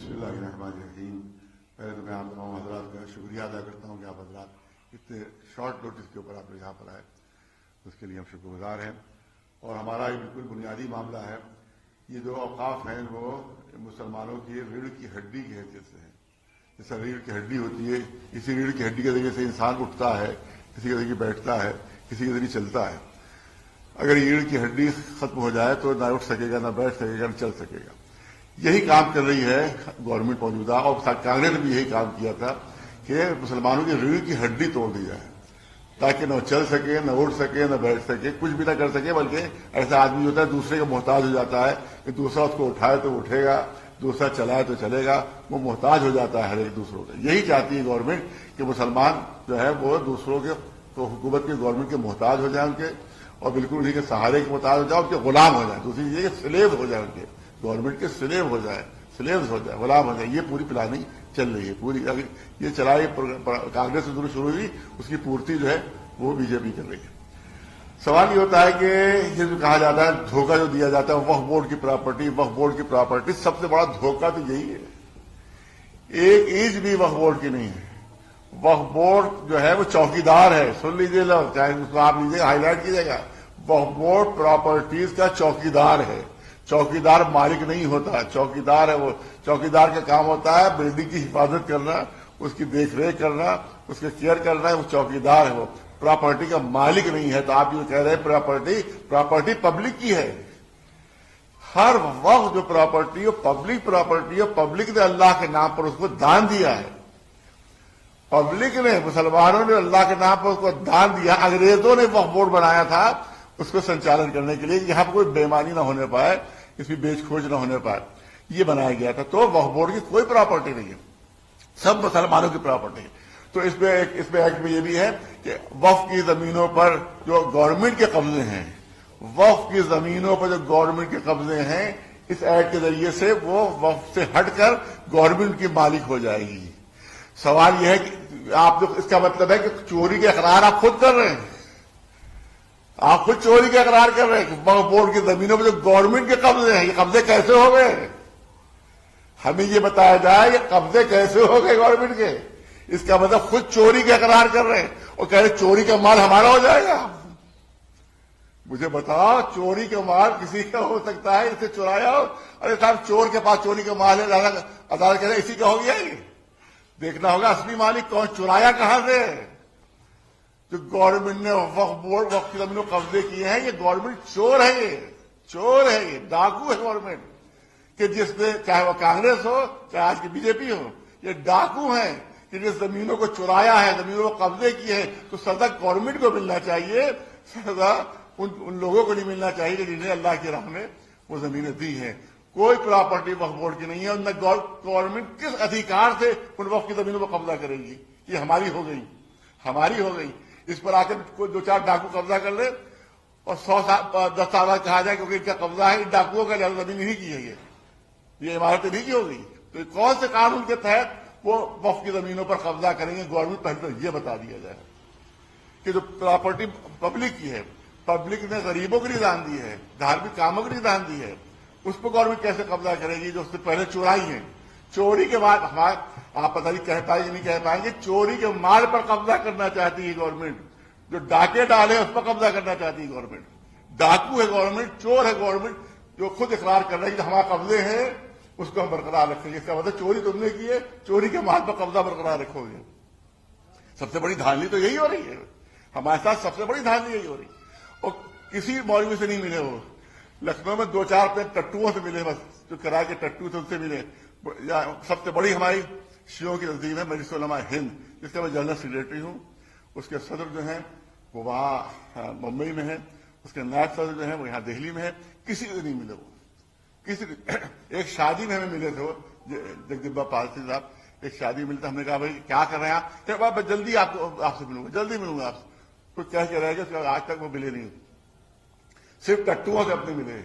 بسم اللہ الرحمن الرحیم. پہلے تو میں آپ تمام حضرات کا شکریہ ادا کرتا ہوں کہ آپ حضرات اتنے شارٹ نوٹس کے اوپر آپ لوگ یہاں پر آئے، اس کے لیے ہم شکر گزار ہیں. اور ہمارا یہ بالکل بنیادی معاملہ ہے، یہ جو اوقاف ہیں وہ مسلمانوں کی ریڑھ کی ہڈی کی حیثیت سے ہیں. جیسا ریڑھ کی ہڈی ہوتی ہے، اسی ریڑھ کی ہڈی کے ذریعے سے انسان اٹھتا ہے، کسی کے ذریعے بیٹھتا ہے، کسی کے ذریعے چلتا ہے. اگر یہ ریڑھ کی ہڈی ختم ہو جائے تو نہ اٹھ سکے گا، نہ بیٹھ سکے گا، نہ چل سکے گا. یہی کام کر رہی ہے گورنمنٹ موجودہ، اور کانگریس نے بھی یہی کام کیا تھا کہ مسلمانوں کی ریڑھ کی ہڈی توڑ دی جائے تاکہ نہ چل سکے، نہ اٹھ سکے، نہ بیٹھ سکے، کچھ بھی نہ کر سکے. بلکہ ایسا آدمی ہوتا ہے دوسرے کا محتاج ہو جاتا ہے کہ دوسرا اس کو اٹھائے تو اٹھے گا، دوسرا چلائے تو چلے گا، وہ محتاج ہو جاتا ہے ہر ایک دوسروں کا. یہی چاہتی ہے گورنمنٹ کہ مسلمان جو ہے وہ دوسروں کے تو حکومت کے گورنمنٹ کے محتاج ہو جائیں ان کے، اور بالکل انہیں کے سہارے کے محتاج ہو جائے، ان کے غلام ہو جائیں. دوسری چیز یہ کہ سلیو ہو جائے، ان کے گورنمنٹ کے سلیو ہو جائے، سلیوز ہو جائے، غلام ہو جائے. یہ پوری پلاننگ چل رہی ہے پوری. یہ چلائی کانگریس سے شروع ہوئی، اس کی پورتی جو ہے وہ بی جے پی کر رہی ہے. سوال یہ ہوتا ہے کہ یہ جو کہا جاتا ہے دھوکہ جو دیا جاتا ہے وقف بورڈ کی پراپرٹی، وقف بورڈ کی پراپرٹی، سب سے بڑا دھوکہ تو یہی ہے. ایک اینچ بھی وقف بورڈ کی نہیں ہے. وقف بورڈ جو ہے وہ چوکیدار ہے. سن لیجیے لوگ، چاہے اس کو آپ لیجیے ہائی لائٹ کیجیے گا. وقف بورڈ پراپرٹیز کا چوکیدار ہے. چوکیدار مالک نہیں ہوتا، چوکیدار ہے. وہ چوکیدار کا کام ہوتا ہے بلڈنگ کی حفاظت کرنا، اس کی دیکھ ریکھ کرنا، اس کے کیئر کرنا ہے. وہ چوکیدار ہے، وہ پراپرٹی کا مالک نہیں ہے. تو آپ یہ کہہ رہے ہیں پراپرٹی پبلک کی ہے. ہر وقت جو پراپرٹی ہو پبلک پراپرٹی ہو، پبلک نے اللہ کے نام پر اس کو دان دیا ہے. پبلک نے، مسلمانوں نے اللہ کے نام پر اس کو دان دیا. انگریزوں نے وقف بورڈ بنایا تھا اس کو سنچالن کرنے کے لیے، یہاں پر کوئی بےمانی نہ ہونے پائے، اس میں بیچ کھوج نہ ہونے پائے، یہ بنایا گیا تھا. تو وقف بورڈ کی کوئی پراپرٹی نہیں ہے، سب مسلمانوں کی پراپرٹی ہے. تو اس میں ایکٹ میں یہ بھی ہے کہ وقف کی زمینوں پر جو گورنمنٹ کے قبضے ہیں، وقف کی زمینوں پر جو گورنمنٹ کے قبضے ہیں، اس ایکٹ کے ذریعے سے وہ وقف سے ہٹ کر گورنمنٹ کی مالک ہو جائے گی. سوال یہ ہے کہ آپ جو اس کا مطلب ہے کہ چوری کے اقرار آپ خود کر رہے ہیں، آپ خود چوری کا اقرار کر رہے ہیں کہ وقف بورڈ کی زمینوں پر جو گورنمنٹ کے قبضے ہیں، یہ قبضے کیسے ہو گئے؟ ہمیں یہ بتایا جائے یہ قبضے کیسے ہو گئے گورنمنٹ کے. اس کا مطلب خود چوری کا اقرار کر رہے ہیں اور کہہ رہے چوری کا مال ہمارا ہو جائے گا. مجھے بتاؤ، چوری کا مال کسی کا ہو سکتا ہے؟ اسے چرایا ہو، ارے صاحب چور کے پاس چوری کا مال ہے، عدالت کہہ رہے اسی کا ہو گیا. یہ دیکھنا ہوگا اصلی مالک کون، چرایا کہاں سے. جو گورنمنٹ نے وقف بورڈ، وقف کی زمینوں قبضے کیے ہیں، یہ گورنمنٹ چور ہے، یہ چور ہے، یہ ڈاکو ہے گورنمنٹ. کہ جس نے، چاہے وہ کانگریس ہو چاہے آج کی بی جے پی ہو، یہ ڈاکو ہیں کہ جس زمینوں کو چرایا ہے، زمینوں کو قبضے کیے ہیں. تو سزا گورنمنٹ کو ملنا چاہیے، سزا ان لوگوں کو نہیں ملنا چاہیے کہ جنہیں اللہ کی راہ میں وہ زمینیں دی ہیں. کوئی پراپرٹی وقف بورڈ کی نہیں ہے. نہ گورنمنٹ کس ادھیکار سے ان وقف کی زمینوں پر قبضہ کرے گی. یہ ہماری ہو گئی، ہماری ہو گئی. اس پر آ کر کوئی دو چار ڈاکو قبضہ کر لے اور 10 سال بعد کہا جائے کیونکہ ان کا قبضہ ہے، ان ڈاکوؤں کا لحاظ زمین نہیں کی ہے، یہ عمارتیں نہیں کی ہوگی. تو کون سے قانون کے تحت وہ وقف کی زمینوں پر قبضہ کریں گے؟ گورنمنٹ پہلے تو یہ بتا دیا جائے کہ جو پراپرٹی پبلک کی ہے، پبلک نے غریبوں کے لیے دان دی ہے، دھارمک کاموں کے لیے دان دی ہے، اس پر گورنمنٹ کیسے قبضہ کرے گی جو اس سے پہلے چورائی ہے. چوری کے بعد آپ پتہ نہیں کہہ پائیں گے نہیں کہہ پائیں گے، چوری کے مال پر قبضہ کرنا چاہتی ہے گورنمنٹ. جو ڈاکے ڈالے اس پر قبضہ کرنا چاہتی ہے گورنمنٹ. ڈاکو ہے گورنمنٹ، چور ہے گورنمنٹ، جو خود اقرار کر رہی ہے کہ ہمارا قبضے ہیں اس کو ہم برقرار رکھیں گے. اس کا مطلب چوری تم نے کی ہے، چوری کے مال پر قبضہ برقرار رکھو گے. سب سے بڑی دھاندلی تو یہی ہو رہی ہے ہمارے ساتھ، سب سے بڑی دھاندلی یہی ہو رہی. اور کسی مولوی سے نہیں ملے. وہ لکھنؤ میں 2-4 ٹٹوؤں سے ملے، بس جو کرائے کے ٹٹو تھے ان سے ملے. سب سے بڑی ہماری شیعوں کی تنظیم ہے مجلس علماء ہند، جس کا میں جنرل سیکریٹری ہوں. اس کے صدر جو ہیں وہ وہاں ممبئی میں ہے، اس کے نائب صدر جو ہیں وہ یہاں دہلی میں ہے. کسی سے نہیں ملے. وہ کسی ایک شادی میں ہمیں ملے تھے، وہ جگدیبا پالسی صاحب ایک شادی ملتا. ہم نے کہا بھائی کیا کر رہے ہیں آپ؟ کہ بابا جلدی آپ سے ملوں گا، جلدی ملوں گا آپ سے. کچھ کہہ کے رہ گئے، آج تک وہ ملے نہیں. صرف ٹٹوؤں سے اپنے ملے،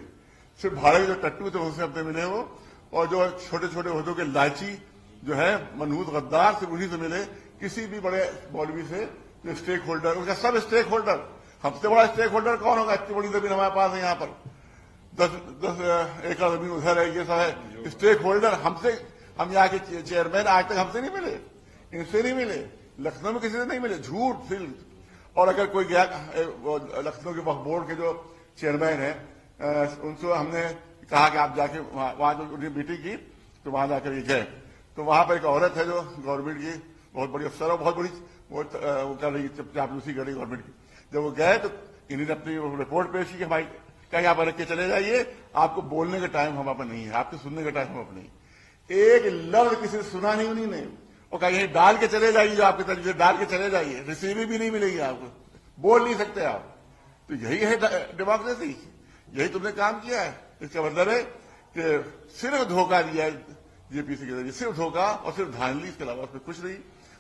صرف بھاڑے جو ٹٹو تھے ان سے اپنے ملے وہ. اور جو چھوٹے چھوٹے عہدوں کے لالچی جو ہے منحوس غدار، صرف انہیں سے ملے. کسی بھی بڑے مولوی سے جو اسٹیک ہولڈر، ان کا سب اسٹیک ہولڈر. ہم سے بڑا اسٹیک ہولڈر کون ہوگا؟ اتنی بڑی زمین ہمارے پاس ہے یہاں پر، 10 ایکڑ زمین ادھر ہے، یہ سب ہے اسٹیک ہولڈر. ہم یہاں کے چیئرمین آج تک ہم سے نہیں ملے، ان سے نہیں ملے، لکھنؤ میں کسی سے نہیں ملے، جھوٹ فل. اور اگر کوئی گیا لکھنؤ کے وقت بورڈ کے جو چیئرمین ہیں ان سے ہم نے کہا کہ آپ جا کے وہاں جو میٹنگ کی تو وہاں جا کر یہ گئے تو وہاں پر ایک عورت ہے جو گورنمنٹ کی بہت بڑی افسر اور بہت بڑی وہ کر رہی چاپلوسی کر رہی گورنمنٹ کی. جب وہ گئے تو انہوں نے اپنی رپورٹ پیش کی کہ بھائی کہیں یہاں پر رکھ کے چلے جائیے، آپ کو بولنے کا ٹائم ہمارے پاس نہیں ہے، آپ کو سننے کا ٹائم ہمارے پاس نہیں. ایک لفظ کسی نے سنا نہیں انہوں نے، اور کہا یہیں ڈال کے چلے جائیے، جو آپ کے طرف ڈال کے چلے جائیے، ریسیو بھی نہیں ملے گی آپ کو، بول نہیں سکتے آپ. تو یہی ہے ڈیموکریسی، یہی تم نے کام کیا ہے. اس کا مطلب ہے کہ صرف دھوکہ دیا ہے جے پی سی کے ذریعے، صرف دھوکہ اور صرف دھاندلی، اس کے علاوہ اس میں کچھ نہیں.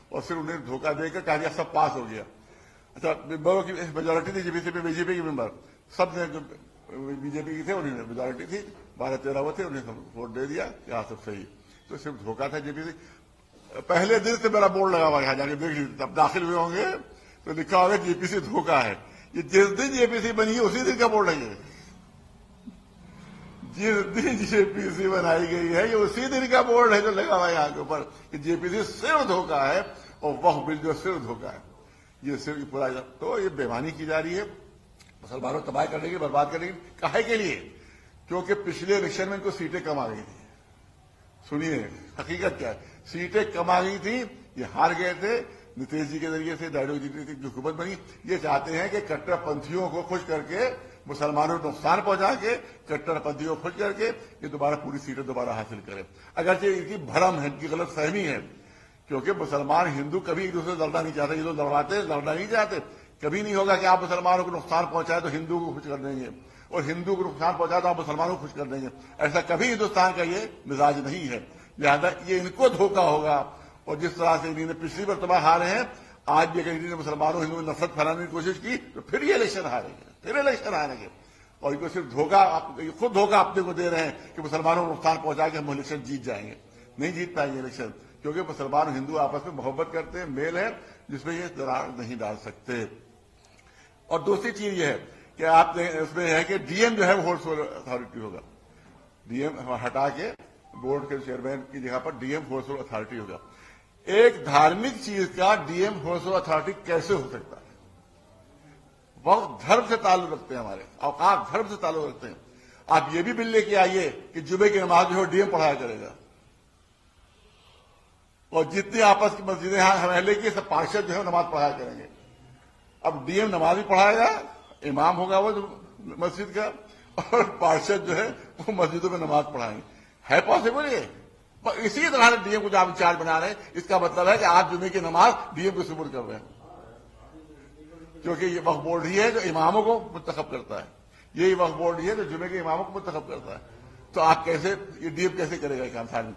اور صرف انہیں دھوکہ دے کر کہا دیا سب پاس ہو گیا. اچھا ممبروں کی میجورٹی تھی جے پی سی پہ، بی جے پی کے ممبر سب نے جو بی جے پی کی تھے انہوں نے میجورٹی تھی 12-13 وہ تھے، انہیں ووٹ دے دیا کہ ہاں سب صحیح. تو صرف دھوکہ تھا جے پی سی. پہلے دن سے میرا بورڈ لگا ہوا ہے جا کے دیکھ لیجیے، اب داخل ہوئے ہوں گے تو لکھا ہوگا جے پی سی دھوکہ ہے. یہ جس دن جے پی سی بنی ہے اسی دن کا بورڈ ہے، جس دن جے پی سی بنائی گئی ہے یہ اسی دن کا بورڈ ہے جو لگا ہوا ہے یہاں کے اوپر کہ جے پی سی صرف دھوکہ ہے اور وقف بل جو صرف دھوکہ ہے. یہ صرف پورا تو یہ بےمانی کی جا رہی ہے مسلمانوں تباہ کرنے کی، برباد کرنے کی. کہے کے لیے؟ کیونکہ پچھلے الیکشن میں ان کو سیٹیں کم آ گئی تھی. سنیے حقیقت کیا ہے، سیٹیں کم آ گئی تھی، یہ ہار گئے تھے نتیش جی کے ذریعے سے، ڈائیڈو جی کی جو حکومت بنی. یہ چاہتے ہیں کہ کٹر پنتھیوں کو خوش کر کے، مسلمانوں کو نقصان پہنچا کے، کٹر پنتھیوں کو خوش کر کے یہ دوبارہ پوری سیٹیں دوبارہ حاصل کرے. اگرچہ ان کی بھرم ہے، ان کی غلط فہمی ہے، کیونکہ مسلمان ہندو کبھی ایک دوسرے سے لڑنا نہیں چاہتے. یہ لوگ لڑنا نہیں چاہتے. کبھی نہیں ہوگا کہ آپ مسلمانوں کو نقصان پہنچائے تو ہندو کو خوش کر دیں گے، اور ہندو کو نقصان پہنچائے تو آپ مسلمانوں کو خوش کر دیں گے. ایسا کبھی ہندوستان کا یہ مزاج نہیں ہے. لہذا یہ ان کو دھوکہ ہوگا. اور جس طرح سے انہوں نے پچھلی مرتبہ ہارے ہیں، آج بھی اگر انہوں نے مسلمانوں ہندوؤں میں نفرت پھیلانے کی کوشش کی تو پھر یہ الیکشن ہاریں گے، پھر الیکشن ہاریں گے. اور ان کو صرف دھوکہ، خود دھوکہ اپنے کو دے رہے ہیں کہ مسلمانوں کو نقصان پہنچا کے ہم الیکشن جیت جائیں گے. نہیں جیت پائیں گے الیکشن، کیونکہ مسلمان ہندو آپس میں محبت کرتے ہیں، میل ہے جس میں یہ دراڑ نہیں ڈال سکتے. اور دوسری چیز یہ ہے کہ آپ نے اس میں ہے کہ ڈی ایم جو ہے وہ ہول سول اتھارٹی ہوگا. ڈی ایم ہٹا کے بورڈ کے چیئرمین کی جگہ پر D M whole sole authority ہوگا. ایک دھارمک چیز کا D M whole sole authority کیسے ہو سکتا ہے؟ وقت دھرم سے تعلق رکھتے ہیں، ہمارے اوقات دھرم سے تعلق رکھتے ہیں. آپ یہ بھی بل لے کے آئیے کہ جمعے کی نماز جو ہے ڈی ایم پڑھایا کرے گا، اور جتنے آپس کی مسجدیں محلے کی سب پارشد جو ہے نماز پڑھایا کریں گے. اب ڈی ایم نماز بھی پڑھائے گا، امام ہوگا وہ مسجد کا، اور پارشد جو ہے وہ مسجدوں میں نماز پڑھائیں گے. ہے پاسبل یہ؟ اسی طرح سے ڈی ایم کو جو آپ انچارج بنا رہے ہیں، اس کا مطلب ہے کہ آپ جمعے کی نماز ڈی ایم کو سپرد کر رہے ہیں، کیونکہ یہ وقف بورڈ ہی ہے جو اماموں کو منتخب کرتا ہے. یہی وقف بورڈ ہی ہے جو جمعے کے اماموں کو منتخب کرتا ہے. تو آپ کیسے یہ ڈی ایم کیسے کرے گا یہ کام؟ سارے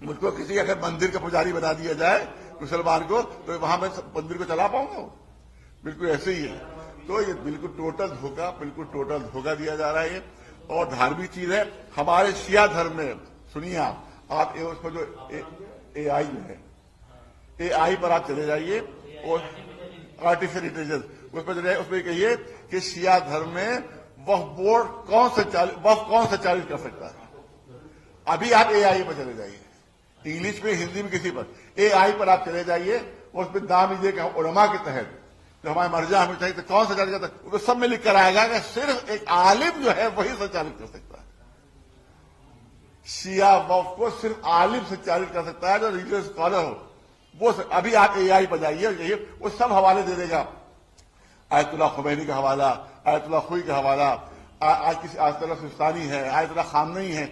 مجھ کو کسی اگر مندر کا پجاری بنا دیا جائے مسلمان کو تو وہاں میں مندر کو چلا پاؤں گا؟ بالکل ایسے ہی ہے. تو یہ بالکل ٹوٹل دھوکہ دیا جا رہا ہے. اور دھارمک چیز ہے ہمارے شیعہ دھرم میں. سنیے آپ اس پر جو اے آئی ہے، اے آئی پر آپ چلے جائیے اور آرٹیفیشل انٹیلیجنس اس پر چلے، اس میں کہیے کہ شیعہ دھرم میں وقف بورڈ کون سنچالت کر سکتا ہے. ابھی آپ اے آئی پر چلے جائیے، انگلش میں، ہندی میں، کسی پر اے آئی پر آپ چلے جائیے اور اس پہ نام لیجیے کہ علماء کے تحت جو ہمارے مرجع ہمیں چاہیے تو کون سنچالت کرتا ہے، وہ سب میں لکھ کر آئے گا کہ صرف ایک عالم جو ہے وہی سنچالت کر سکتا ہے. شیعہ وقف کو صرف عالم سنچالت کر سکتا ہے جو ریلیجیس اسکالر ہو. وہ ابھی آپ اے آئی پر جائیے، وہ سب حوالے دے دے گا. آیت اللہ خمینی کا حوالہ، آیت اللہ خوئی کا حوالہ، آیت اللہ سستانی ہے، آیت اللہ خامنئی ہے،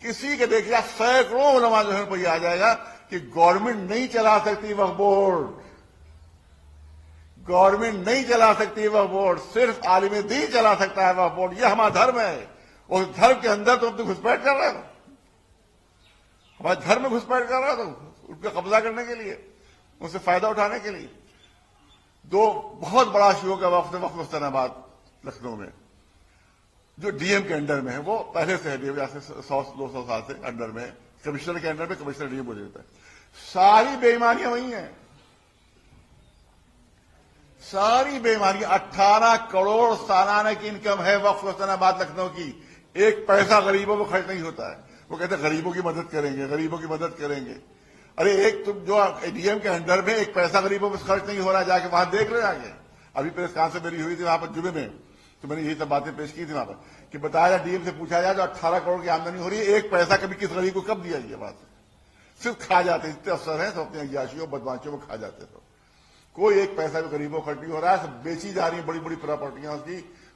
کسی کے دیکھیے سینکڑوں علماء جو ہے پر یہ آ جائے گا کہ گورنمنٹ نہیں چلا سکتی وقف بورڈ، گورنمنٹ نہیں چلا سکتی وقف بورڈ، صرف عالم دین چلا سکتا ہے وقف بورڈ. یہ ہمارا دھرم ہے. اور دھرم کے اندر تو اپنی گھسپیٹ کر رہے ہو، ہمارے دھرم میں گھسپیٹ کر رہا تو ان کا قبضہ کرنے کے لیے، ان سے فائدہ اٹھانے کے لیے. دو بہت بڑا شیعوں کا وقف ہے، وقف مستن آباد لکھنؤ میں، جو ڈی ایم کے انڈر میں ہے. وہ پہلے سے ہے، 100-200 سال سے انڈر میں، کمشنر کے انڈر میں کمشنر ڈی ایم ہو جاتا ہے. ساری بے ایمانیاں وہی ہیں، ساری بے ایمانیاں. 18 کروڑ سالانہ کی انکم ہے وقف مستن آباد لکھنؤ کی. ایک پیسہ غریبوں کو خرچ نہیں ہوتا ہے. وہ کہتے ہیں غریبوں کی مدد کریں گے، غریبوں کی مدد کریں گے. ارے ایک تم جو ڈی ایم کے انڈر میں ایک پیسہ غریبوں میں خرچ نہیں ہو رہا، جا کے وہاں دیکھ لو. آگے ابھی پریس کانفرنس میری ہوئی تھی وہاں پر جمعے میں، تو میں نے یہی سب باتیں پیش کی تھی وہاں پر کہ بتایا ڈی ایم سے پوچھا جائے جو 18 کروڑ کی آمدنی ہو رہی ہے، ایک پیسہ کبھی کس غریب کو کب دیا گیا؟ بات صرف کھا جاتے ہیں. اتنے افسر ہیں تو اپنے عیاشیوں بدماشیوں کو کھا جاتے ہیں. کوئی ایک پیسہ بھی غریبوں کو خرچ نہیں ہو رہا ہے. سب بیچی جا رہی ہیں بڑی بڑی پراپرٹیاں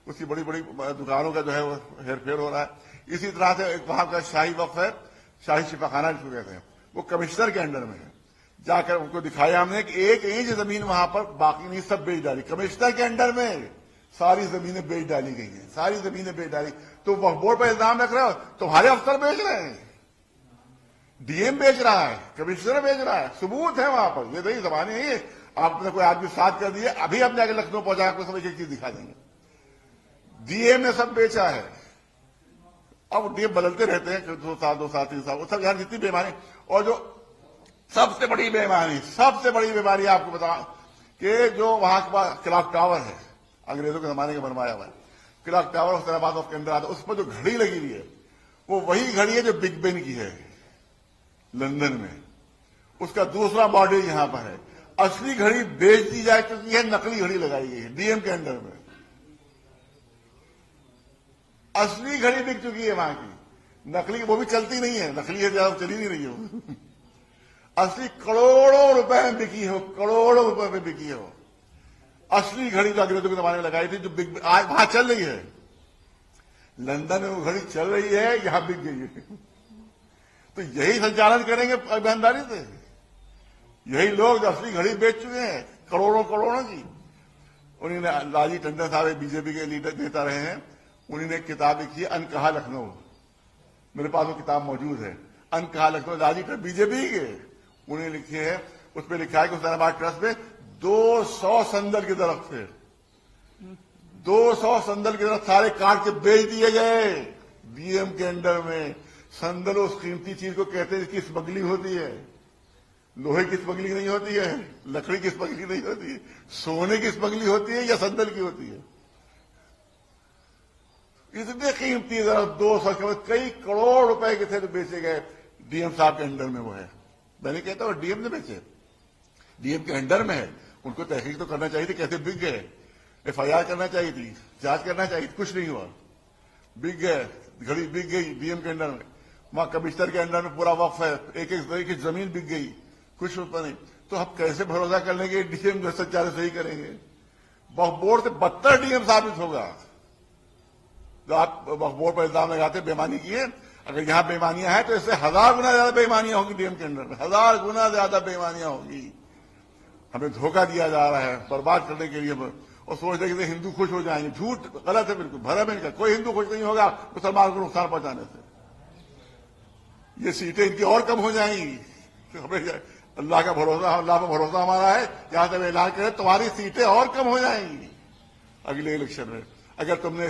اس کی بڑی بڑی دکانوں کا جو ہے وہ ہیر پھیر ہو رہا ہے. اسی طرح سے ایک وہاں کا شاہی وقف ہے، شاہی شفا خانہ جس کو کہتے ہیں، وہ کمشنر کے انڈر میں ہے. جا کر ان کو دکھایا ہم نے کہ ایک انچ زمین وہاں پر باقی نہیں، سب بیچ ڈالی. کمشنر کے انڈر میں ساری زمینیں بیچ ڈالی گئی ہیں، ساری زمینیں بیچ ڈالی. تو وقف بورڈ پر الزام رکھ رہے ہو تمہارے افسر بیچ رہے ہیں، ڈی ایم بیچ رہا ہے، کمشنر بیچ رہا ہے. ثبوت ہے وہاں پر. یہ نہیں زبانیں نہیں ہے آپ نے کوئی آدمی ساتھ کر دیے، ابھی ہم جا کے لکھنؤ پہنچا کے سب ایک چیز دکھا دیں گے. ڈی ایم نے سب بیچا ہے. اب ڈی ایم بدلتے رہتے ہیں 2 سال 2 سال 3 سال، وہ سب یہاں جتنی بیماری. اور جو سب سے بڑی بیماری آپ کو بتاؤں کہ جو وہاں کے پاس کلاک ٹاور ہے، انگریزوں کے زمانے کا بنوایا ہوا ہے کلاک ٹاور، حسین آباد کے اندر آتا ہے. اس پر جو گھڑی لگی ہوئی ہے وہ وہی گھڑی ہے جو بگ بین کی ہے لندن میں. اس کا دوسرا ماڈل یہاں پر ہے. اصلی گھڑی بیچ دی جا چکی ہے، نقلی گھڑی لگائی گئی ہے ڈی ایم کے انڈر میں. اصلی گھڑی بک چکی ہے وہاں کی، نقلی وہ بھی چلتی نہیں ہے، نقلی ہے زیادہ چلی نہیں رہی ہو. اصلی کروڑوں روپے میں بکی ہو، کروڑوں روپے میں بکی ہو. اصلی گھڑی جو انگریزوں کے زمانے میں لگائی تھی جو آج وہاں چل رہی ہے، لندن میں وہ گھڑی چل رہی ہے، یہاں بک گئی ہے. تو یہی سنچالن کریں گے ایمانداری سے. یہی لوگ جو اصلی گھڑی بیچ چکے ہیں کروڑوں کی. انہوں نے لاجی ٹنڈن صاحب بی جے پی کے لیڈر نیتا رہے ہیں، انہوں نے ایک کتاب لکھی ہے انکہا لکھنؤ. میرے پاس وہ کتاب موجود ہے. انکہا لکھنؤ لاجی ٹنڈن بی جے پی کے انہوں نے لکھی ہے. اس پہ لکھا ہے کہ حسین آباد ٹرسٹ میں 200 سندل کے درخت تھے، 200 سندل کے درخت سارے کاٹ کے بیچ دیے گئے ڈی ایم کے انڈر میں. سندل اس قیمتی چیز کو کہتے ہیں جس کی اسمگلنگ ہوتی ہے. لوہے کی اسمگلنگ نہیں ہوتی ہے، لکڑی کی اسمگلنگ نہیں ہوتی ہے، سونے کی اسمگلنگ ہوتی ہے یا سندل کی ہوتی ہے. اتنے قیمتی درخت 200 کئی کروڑ روپے کے تھے جو بیچے گئے ڈی ایم صاحب کے انڈر میں. وہ ہے، میں نہیں کہتا وہ ڈی ایم نے بیچے، ڈی ایم کے انڈر میں ہے. ان کو تحقیق تو کرنا چاہیے تھی کیسے بک گئے، ایف آئی آر کرنا چاہیے تھی، جانچ کرنا چاہیے تھی، کچھ نہیں ہوا. بک گئے، گھڑی بک گئی ڈی ایم کے انڈر میں. وہاں کمشنر کے انڈر میں پورا وقف ہے، ایک زمین بک گئی، کچھ روپے نہیں. تو ہم کیسے بھروسہ کر لیں گے ڈی ایم جو سچارے صحیح کریں گے؟ وقف بورڈ سے بدتر ڈی ایم ثابت ہوگا. جو آپ وقف بورڈ پر الزام لگاتے بےمانی کی ہے، اگر یہاں بےمانیاں ہیں تو اس سے 1000 گنا زیادہ بےمانیاں ہوں گی ڈی ایم کے انڈر میں، 1000 گنا زیادہ بےمانیاں ہوں گی. ہمیں دھوکہ دیا جا رہا ہے برباد کرنے کے لیے، اور سوچتے کہ ہندو خوش ہو جائیں گے. جھوٹ، غلط ہے بالکل، بھرم ان کا. کوئی ہندو خوش نہیں ہوگا مسلمان کو نقصان پہنچانے سے. یہ سیٹیں ان کی اور کم ہو جائیں گی. ہمیں اللہ کا بھروسہ، اللہ پر بھروسہ ہمارا ہے. یہاں سے اعلان کرے تمہاری سیٹیں اور کم ہو جائیں گی اگلے الیکشن میں اگر تم نے